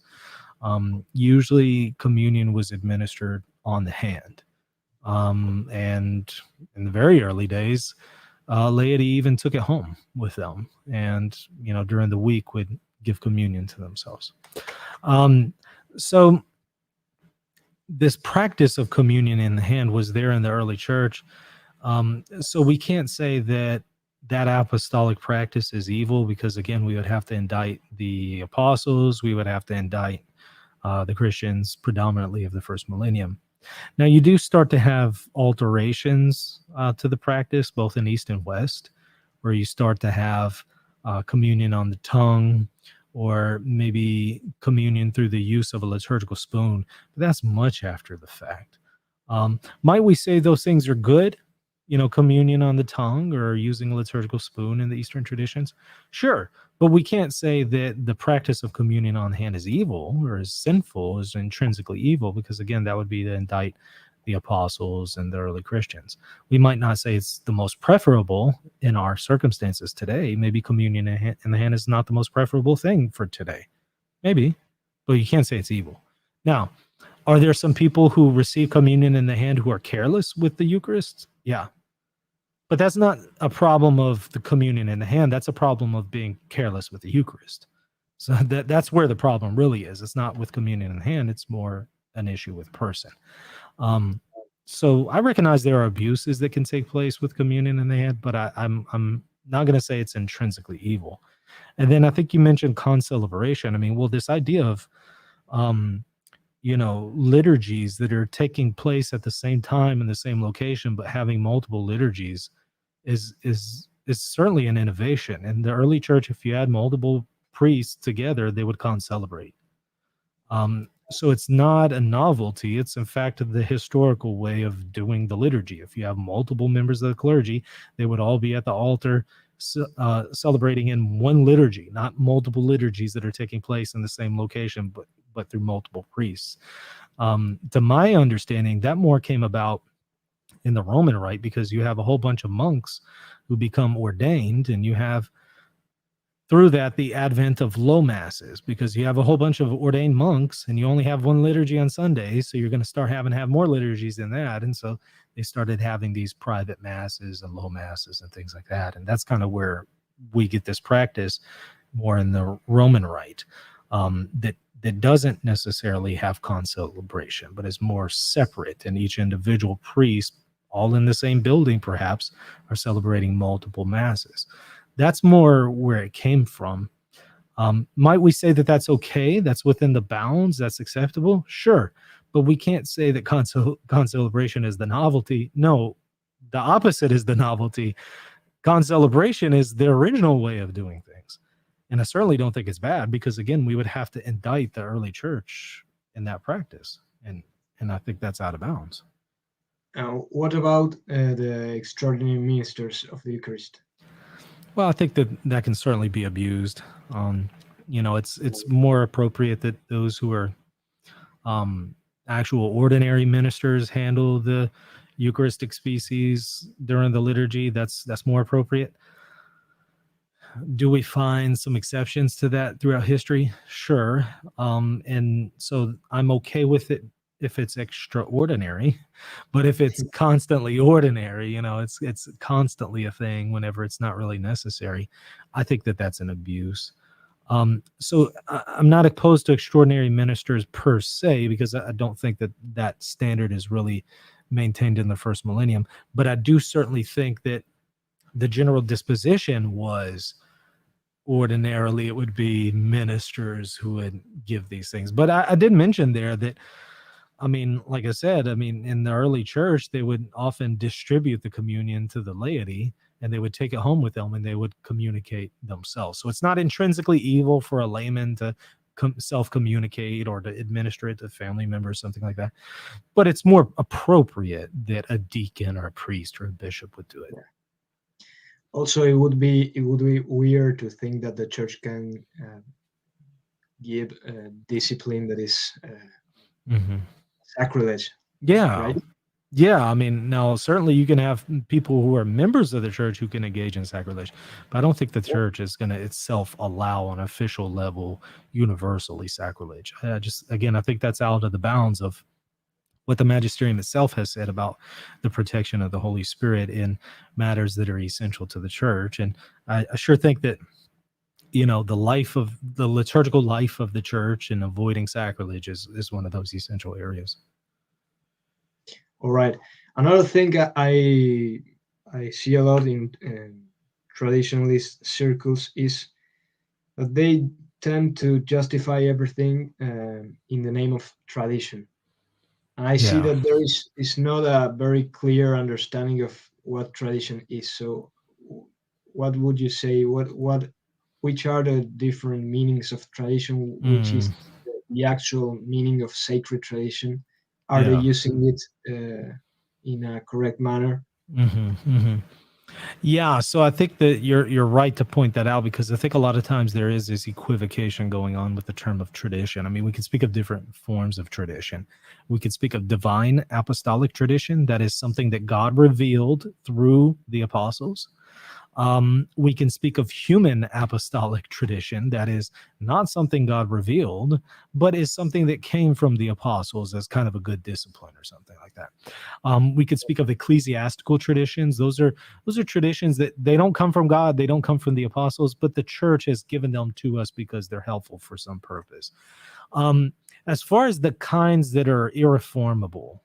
S2: Usually, communion was administered on the hand, and in the very early days, laity even took it home with them, and during the week would give communion to themselves. So this practice of communion in the hand was there in the early church. So we can't say that apostolic practice is evil, because again, we would have to indict the apostles. We would have to indict the Christians predominantly of the first millennium. Now, you do start to have alterations to the practice, both in East and West, where you start to have communion on the tongue, or maybe communion through the use of a liturgical spoon. But that's much after the fact. Might we say those things are good? Communion on the tongue or using a liturgical spoon in the Eastern traditions? Sure. But we can't say that the practice of communion on the hand is evil or is sinful, is intrinsically evil, because again, that would be to indict the apostles and the early Christians. We might not say it's the most preferable in our circumstances today. Maybe communion in the hand is not the most preferable thing for today. Maybe, but you can't say it's evil. Now, are there some people who receive communion in the hand who are careless with the Eucharist? Yeah. But that's not a problem of the communion in the hand. That's a problem of being careless with the Eucharist. So that's where the problem really is. It's not with communion in the hand. It's more an issue with person. So I recognize there are abuses that can take place with communion in the hand, but I'm not going to say it's intrinsically evil. And then I think you mentioned concelebration. I mean, well, this idea of liturgies that are taking place at the same time in the same location, but having multiple liturgies is certainly an innovation. In the early church, if you had multiple priests together, they would concelebrate. So it's not a novelty. It's in fact the historical way of doing the liturgy. If you have multiple members of the clergy, they would all be at the altar celebrating in one liturgy, not multiple liturgies that are taking place in the same location, but through multiple priests. To my understanding, that more came about in the Roman Rite, because you have a whole bunch of monks who become ordained, and you have through that the advent of low masses, because you have a whole bunch of ordained monks and you only have one liturgy on Sundays, so you're going to start having to have more liturgies than that. And so they started having these private masses and low masses and things like that, and that's kind of where we get this practice more in the Roman Rite, that doesn't necessarily have concelebration, but is more separate, and each individual priest, all in the same building perhaps, are celebrating multiple masses. That's more where it came from. Might we say that that's okay? That's within the bounds? That's acceptable? Sure. But we can't say that concelebration is the novelty. No, the opposite is the novelty. Concelebration is the original way of doing things. And I certainly don't think it's bad, because again, we would have to indict the early church in that practice. And I think that's out of bounds.
S1: What about the extraordinary ministers of the Eucharist?
S2: Well, I think that can certainly be abused. It's more appropriate that those who are actual ordinary ministers handle the Eucharistic species during the liturgy. That's more appropriate. Do we find some exceptions to that throughout history? Sure. And so I'm okay with it if it's extraordinary, but if it's constantly ordinary, it's constantly a thing whenever it's not really necessary, I think that that's an abuse. So I'm not opposed to extraordinary ministers per se, because I don't think that that standard is really maintained in the first millennium. But I do certainly think that the general disposition was ordinarily it would be ministers who would give these things. But I did mention there that, I mean, like I said, I mean, in the early church, they would often distribute the communion to the laity, and they would take it home with them and they would communicate themselves. So it's not intrinsically evil for a layman to self-communicate or to administer it to family members, something like that. But it's more appropriate that a deacon or a priest or a bishop would do it.
S1: Also, it would be weird to think that the church can give discipline that is sacrilege.
S2: Yeah.
S1: Right?
S2: Yeah, I mean, now certainly you can have people who are members of the church who can engage in sacrilege, but I don't think the church is going to itself allow on official level universally sacrilege. Again, I think that's out of the bounds of what the Magisterium itself has said about the protection of the Holy Spirit in matters that are essential to the church. And I sure think that, you know, the liturgical life of the church and avoiding sacrilege is one of those essential areas.
S1: All right. Another thing I see a lot in traditionalist circles is that they tend to justify everything in the name of tradition. And I see that there is not a very clear understanding of what tradition is. So what would you say? Which are the different meanings of tradition? Which is the actual meaning of sacred tradition? Are they using it in a correct manner?
S2: Yeah, so I think that you're right to point that out, because I think a lot of times there is this equivocation going on with the term of tradition. I mean, we can speak of different forms of tradition. We could speak of divine apostolic tradition, that is something that God revealed through the apostles. We can speak of human apostolic tradition, that is not something God revealed, but is something that came from the apostles as kind of a good discipline or something like that. We could speak of ecclesiastical traditions. Those are traditions that they don't come from God, they don't come from the apostles, but the church has given them to us because they're helpful for some purpose. As far as the kinds that are irreformable,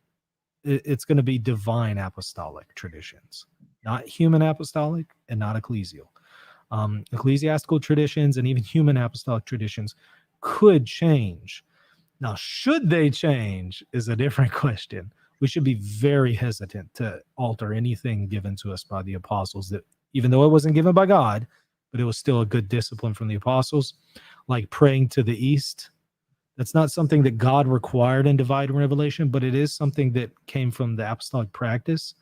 S2: it's going to be divine apostolic traditions, not human apostolic and not ecclesial. Ecclesiastical traditions and even human apostolic traditions could change. Now, should they change is a different question. We should be very hesitant to alter anything given to us by the apostles, that even though it wasn't given by God, but it was still a good discipline from the apostles, like praying to the east. That's not something that God required in divine revelation, but it is something that came from the apostolic practice.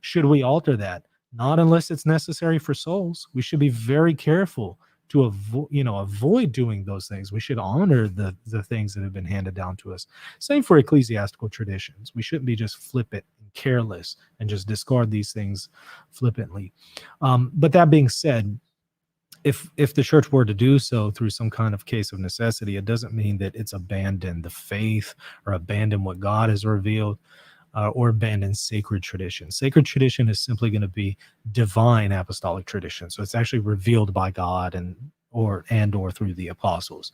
S2: Should we alter that? Not unless it's necessary for souls. We should be very careful to avoid doing those things. We should honor the things that have been handed down to us. Same for ecclesiastical traditions. We shouldn't be just flippant and careless and just discard these things flippantly. But that being said, if the church were to do so through some kind of case of necessity, it doesn't mean that it's abandoned the faith or abandoned what God has revealed, or abandon sacred tradition. Sacred tradition is simply going to be divine apostolic tradition. So it's actually revealed by God and or through the apostles.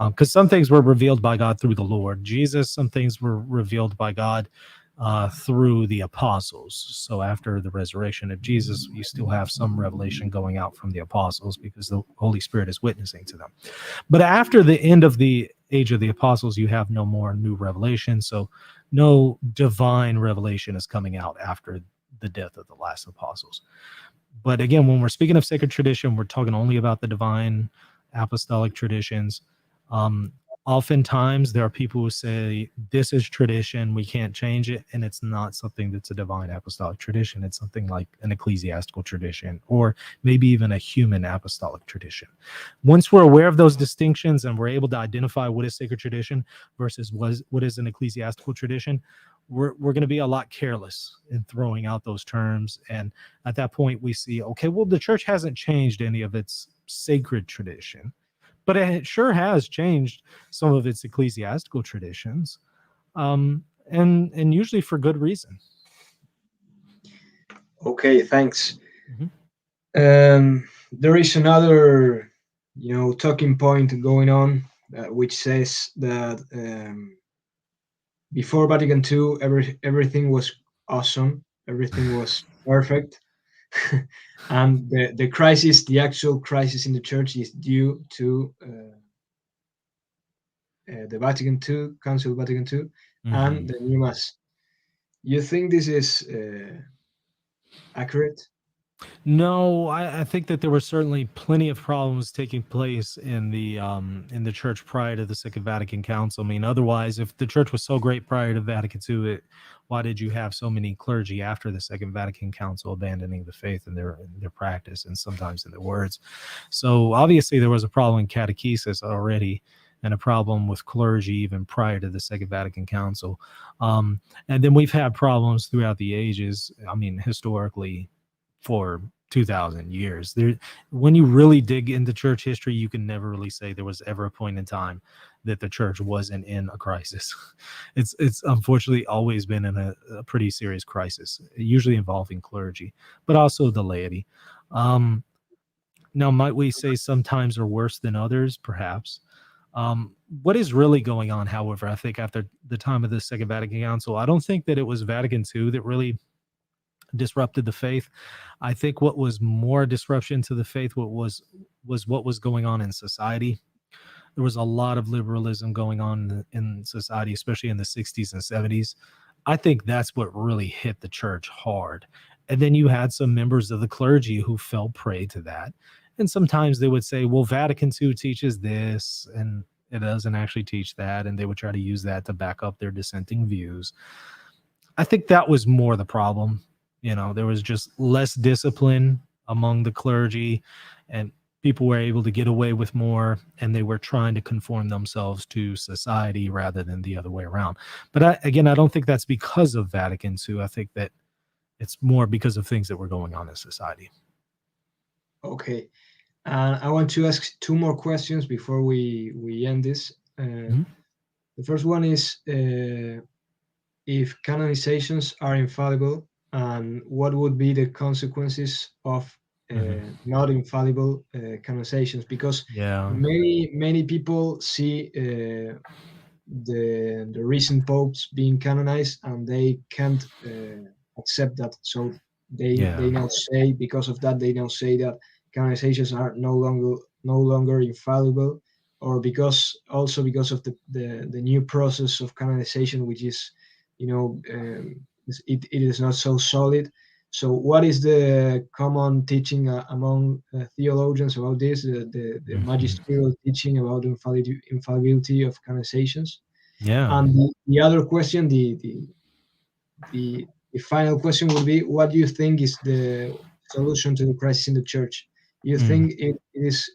S2: Because some things were revealed by God through the Lord Jesus, some things were revealed by God through the apostles. So after the resurrection of Jesus, you still have some revelation going out from the apostles because the Holy Spirit is witnessing to them. But after the end of the age of the apostles, you have no more new revelation. So no divine revelation is coming out after the death of the last apostles. But again, when we're speaking of sacred tradition, we're talking only about the divine apostolic traditions. Oftentimes there are people who say this is tradition, we can't change it, and it's not something that's a divine apostolic tradition. It's something like an ecclesiastical tradition, or maybe even a human apostolic tradition. Once we're aware of those distinctions and we're able to identify what is sacred tradition versus what is an ecclesiastical tradition, we're going to be a lot careless in throwing out those terms. And at that point we see, okay, well, the church hasn't changed any of its sacred tradition, but it sure has changed some of its ecclesiastical traditions, and usually for good reason.
S1: Okay, thanks. There is another talking point going on, which says that before Vatican II, everything was awesome, everything was perfect, and the crisis, the actual crisis in the church, is due to the Vatican II, Council Vatican II, and the new Mass. You think this is accurate?
S2: No, I think that there were certainly plenty of problems taking place in the church prior to the Second Vatican Council. I mean, otherwise, if the church was so great prior to Vatican II, why did you have so many clergy after the Second Vatican Council abandoning the faith in their practice and sometimes in their words? So obviously, there was a problem in catechesis already, and a problem with clergy even prior to the Second Vatican Council. And then we've had problems throughout the ages. I mean, historically, for 2,000 years. When you really dig into church history, you can never really say there was ever a point in time that the church wasn't in a crisis. It's unfortunately always been in a pretty serious crisis, usually involving clergy, but also the laity. Now, might we say sometimes are worse than others? Perhaps. What is really going on, however, I think after the time of the Second Vatican Council, I don't think that it was Vatican II that really disrupted the faith. I think what was more disruption to the faith was what was going on in society. There was a lot of liberalism going on in society, especially in the 60s and 70s. I think that's what really hit the church hard. And then you had some members of the clergy who fell prey to that. And sometimes they would say, well, Vatican II teaches this and it doesn't actually teach that. And they would try to use that to back up their dissenting views. I think that was more the problem. There was just less discipline among the clergy, and people were able to get away with more, and they were trying to conform themselves to society rather than the other way around. But I don't think that's because of Vatican II. I think that it's more because of things that were going on in society.
S1: Okay. I want to ask two more questions before we end this. The first one is if canonizations are infallible, and what would be the consequences of not infallible canonizations? Because many people see the recent popes being canonized, and they can't accept that. So they now say, because of that, they now say that canonizations are no longer infallible, or because of the new process of canonization, which is it is not so solid. So what is the common teaching among theologians about this, the magisterial teaching about infallibility of canonizations? And the other question, the final question would be, what do you think is the solution to the crisis in the church? You think it is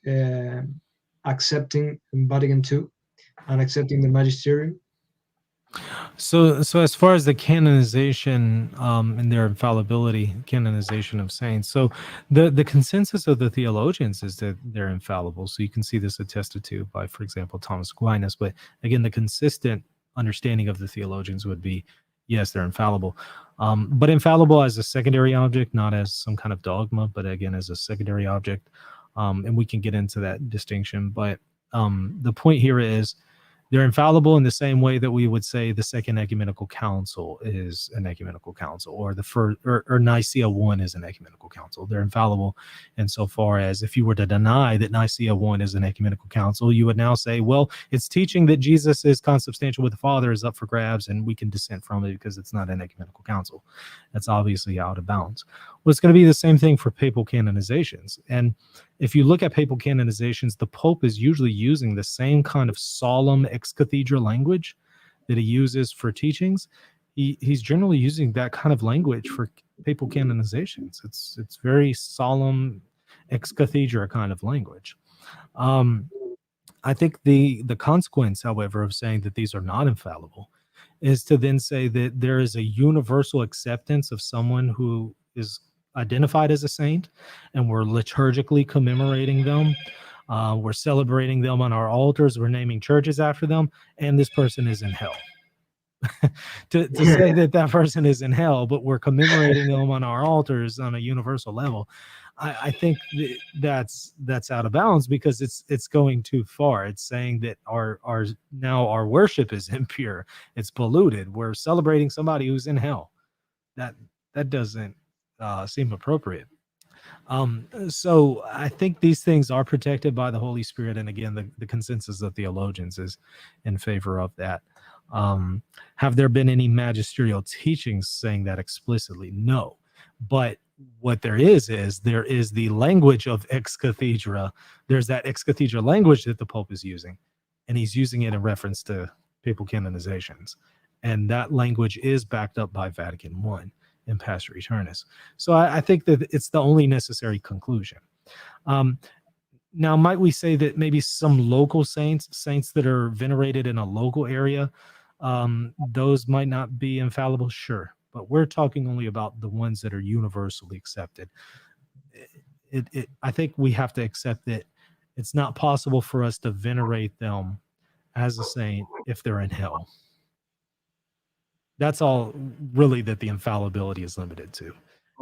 S1: accepting Vatican II and accepting the Magisterium?
S2: So as far as the canonization and their infallibility, canonization of saints, so the consensus of the theologians is that they're infallible. So you can see this attested to by, for example, Thomas Aquinas. But again, the consistent understanding of the theologians would be, yes, they're infallible. But infallible as a secondary object, not as some kind of dogma, but again, as a secondary object. And we can get into that distinction. But the point here is, they're infallible in the same way that we would say the Second Ecumenical Council is an ecumenical council, or the first, or Nicaea I is an ecumenical council. They're infallible insofar as if you were to deny that Nicaea I is an ecumenical council, you would now say, well, it's teaching that Jesus is consubstantial with the Father is up for grabs, and we can dissent from it because it's not an ecumenical council. That's obviously out of bounds. Well, it's going to be the same thing for papal canonizations. And if you look at papal canonizations, the Pope is usually using the same kind of solemn ex cathedra language that he uses for teachings. He's generally using that kind of language for papal canonizations. It's very solemn ex cathedra kind of language. I think the consequence, however, of saying that these are not infallible is to then say that there is a universal acceptance of someone who is identified as a saint, and we're liturgically commemorating them. We're celebrating them on our altars. We're naming churches after them, and this person is in hell. to say that that person is in hell, but we're commemorating them on our altars on a universal level. I think that's out of bounds, because it's going too far. It's saying that our worship is impure, it's polluted. We're celebrating somebody who's in hell. That doesn't seem appropriate. So I think these things are protected by the Holy Spirit, and again, the consensus of theologians is in favor of that. Have there been any magisterial teachings saying that explicitly? No, but what there is the language of ex cathedra. There's that ex cathedra language that the Pope is using, and he's using it in reference to papal canonizations, and that language is backed up by Vatican I in Pastor Eternus. So I think that it's the only necessary conclusion. Now, might we say that maybe some local saints that are venerated in a local area, those might not be infallible? Sure, but we're talking only about the ones that are universally accepted. I think we have to accept that it's not possible for us to venerate them as a saint if they're in hell. That's all really that the infallibility is limited to.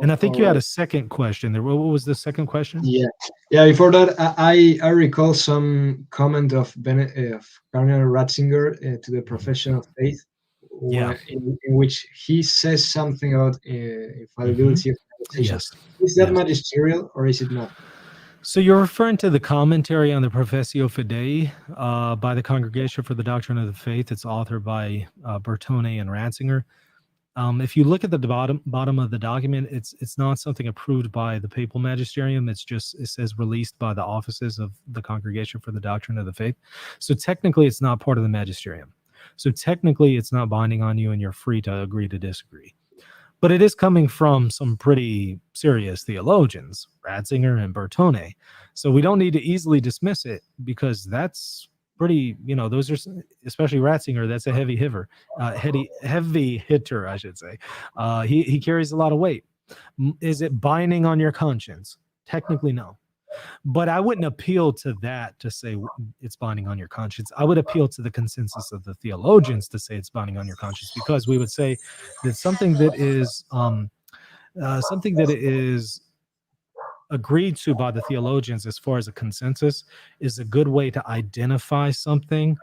S2: And I think you had a second question there. What was the second question?
S1: Yeah. Before that, I recall some comment of Cardinal Ratzinger to the Profession of Faith, in which he says something about infallibility of canonization.
S2: Yes.
S1: Is that magisterial or is it not?
S2: So you're referring to the commentary on the Professio Fidei by the Congregation for the Doctrine of the Faith. It's authored by Bertone and Ratzinger. If you look at the bottom of the document, it's not something approved by the Papal Magisterium. It says released by the offices of the Congregation for the Doctrine of the Faith. So technically, it's not part of the Magisterium. So technically, it's not binding on you, and you're free to agree to disagree. But it is coming from some pretty serious theologians, Ratzinger and Bertone. So we don't need to easily dismiss it, because that's pretty, those are, especially Ratzinger, that's a heavy hitter, I should say. He carries a lot of weight. Is it binding on your conscience? Technically, no. But I wouldn't appeal to that to say it's binding on your conscience. I would appeal to the consensus of the theologians to say it's binding on your conscience, because we would say that something that is agreed to by the theologians as far as a consensus is a good way to identify something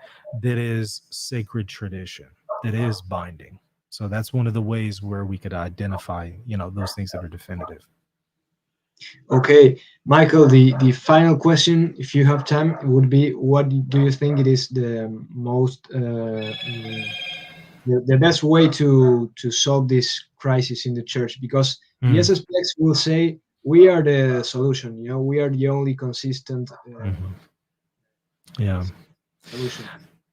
S2: that is sacred tradition, that is binding. So that's one of the ways where we could identify, those things that are definitive.
S1: Okay, Michael, the final question, if you have time, would be, what do you think it is the most the best way to solve this crisis in the church? Because the SSPX will say we are the solution. We are the only consistent solution.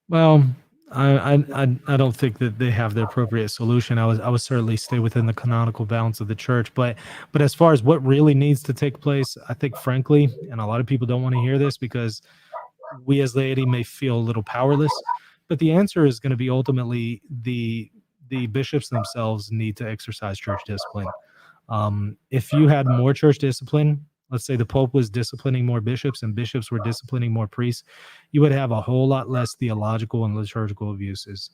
S2: Well, I don't think that they have the appropriate solution. I would certainly stay within the canonical bounds of the church, but as far as what really needs to take place, I think, frankly, and a lot of people don't want to hear this because we as laity may feel a little powerless, but the answer is going to be ultimately the bishops themselves need to exercise church discipline. If you had more church discipline, let's say the Pope was disciplining more bishops and bishops were disciplining more priests, you would have a whole lot less theological and liturgical abuses.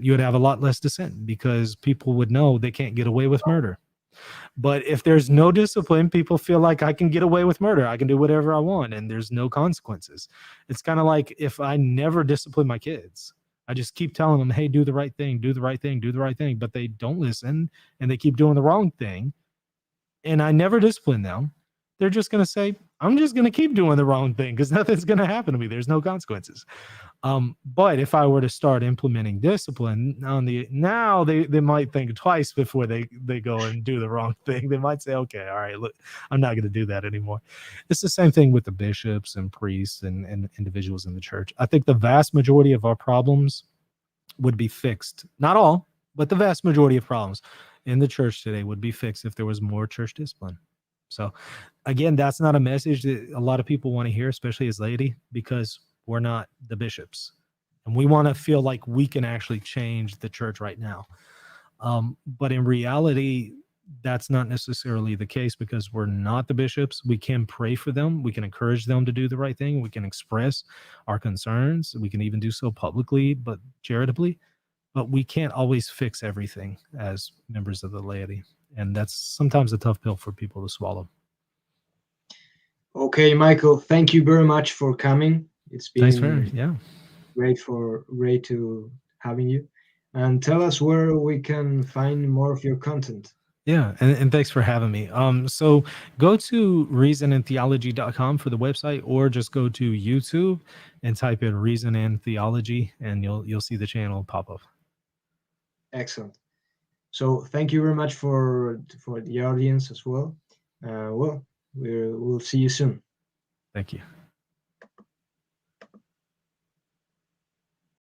S2: You would have a lot less dissent, because people would know they can't get away with murder. But if there's no discipline, people feel like I can get away with murder. I can do whatever I want, and there's no consequences. It's kind of like if I never discipline my kids, I just keep telling them, hey, do the right thing, do the right thing, do the right thing. But they don't listen, and they keep doing the wrong thing. And I never discipline them. They're just going to say, I'm just going to keep doing the wrong thing because nothing's going to happen to me. There's no consequences. But if I were to start implementing discipline now they might think twice before they go and do the wrong thing. They might say, okay, all right, look, I'm not going to do that anymore. It's the same thing with the bishops and priests and individuals in the church. I think the vast majority of our problems would be fixed. Not all, but the vast majority of problems in the church today would be fixed if there was more church discipline. So again, that's not a message that a lot of people want to hear, especially as laity, because we're not the bishops and we want to feel like we can actually change the church right now. But in reality, that's not necessarily the case, because we're not the bishops. We can pray for them. We can encourage them to do the right thing. We can express our concerns. We can even do so publicly, but charitably. but we can't always fix everything as members of the laity. And that's sometimes a tough pill for people to swallow.
S1: Okay, Michael, thank you very much for coming. It's
S2: Thanks
S1: been great to having you. And tell us where we can find more of your content.
S2: Yeah, and thanks for having me. So go to reasonandtheology.com for the website, or just go to YouTube and type in Reason and Theology, and you'll see the channel pop up.
S1: Excellent. So thank you very much for the audience as well. We'll see you soon.
S2: Thank you.